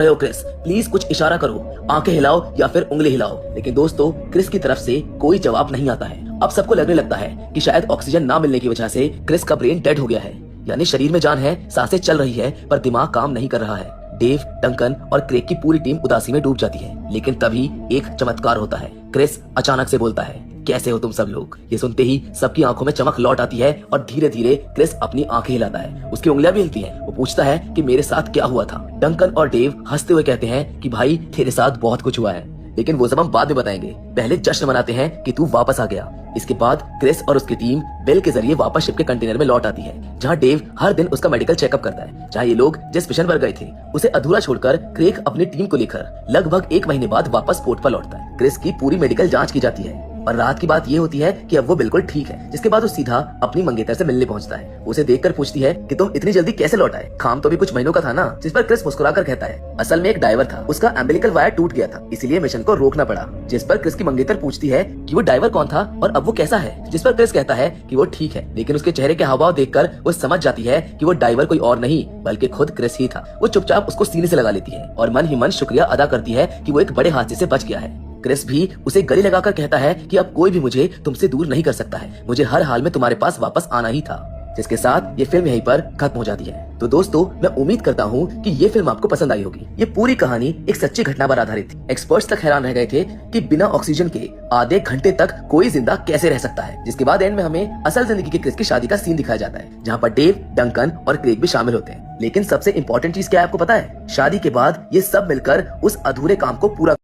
रहे हो Chris, please कुछ इशारा करो, आंखें हिलाओ या फिर उंगली हिलाओ। लेकिन दोस्तों क्रिस की तरफ से कोई जवाब नहीं आता है। अब सबको लगने लगता है कि शायद ऑक्सीजन ना मिलने की वजह से क्रिस का ब्रेन डेड हो गया है, यानी शरीर में जान है, सांसें चल रही है पर दिमाग काम नहीं कर रहा है। डेव, डंकन और क्रेग की पूरी टीम उदासी में डूब जाती है। लेकिन तभी एक चमत्कार होता है। क्रिस अचानक से बोलता है, कैसे हो तुम सब लोग। ये सुनते ही सबकी आंखों में चमक लौट आती है और धीरे धीरे क्रिस अपनी आंखें हिलाता है। उसकी उंगलियां भी हिलती हैं। वो पूछता है कि मेरे साथ क्या हुआ था। डंकन और डेव हंसते हुए कहते हैं कि भाई तेरे साथ बहुत कुछ हुआ है, लेकिन वो सब हम बाद में बताएंगे। पहले जश्न मनाते हैं कि तू वापस आ गया। इसके बाद क्रिस और उसकी टीम बेल के जरिए वापस शिप के कंटेनर में लौट आती है, जहां डेव हर दिन उसका मेडिकल चेकअप करता है। जहां ये लोग जिस मिशन पर गए थे उसे अधूरा छोड़कर क्रेग अपनी टीम को लेकर लगभग 1 महीने बाद वापस पोर्ट पर लौटता है। क्रिस की पूरी मेडिकल जांच की जाती है और रात की बात ये होती है कि अब वो बिल्कुल ठीक है। जिसके बाद वो सीधा अपनी मंगेतर से मिलने पहुंचता है। उसे देखकर पूछती है कि तुम इतनी जल्दी कैसे लौट आए, काम तो भी कुछ महीनों का था ना। जिस पर क्रिस मुस्कुराकर कहता है, असल में एक डाइवर था, उसका एम्बिलिकल वायर टूट गया था, इसलिए मिशन को रोकना पड़ा। जिस पर क्रिस की मंगेतर पूछती है कि वो डाइवर कौन था और अब वो कैसा है। जिस पर क्रिस कहता है कि वो ठीक है, लेकिन उसके चेहरे के हावभाव देखकर वो समझ जाती है कि वो डाइवर कोई और नहीं बल्कि खुद क्रिस ही था। वो चुपचाप उसको सीने से लगा लेती है और मन ही मन शुक्रिया अदा करती है कि वो एक बड़े हादसे से बच गया है। क्रिस भी उसे गले लगाकर कहता है कि अब कोई भी मुझे तुमसे दूर नहीं कर सकता है, मुझे हर हाल में तुम्हारे पास वापस आना ही था। जिसके साथ ये फिल्म यहीं पर खत्म हो जाती है। तो दोस्तों मैं उम्मीद करता हूँ कि ये फिल्म आपको पसंद आई होगी। ये पूरी कहानी एक सच्ची घटना पर आधारित थी। एक्सपर्ट्स तक हैरान रह गए थे कि बिना ऑक्सीजन के आधे घंटे तक कोई जिंदा कैसे रह सकता है। जिसके बाद एंड में हमें असल जिंदगी के क्रिस की शादी का सीन दिखाया जाता है, जहाँ पर डेव, डंकन और क्रेग भी शामिल होते हैं। लेकिन सबसे इम्पोर्टेंट चीज क्या है आपको पता है? शादी के बाद ये सब मिलकर उस अधूरे काम को पूरा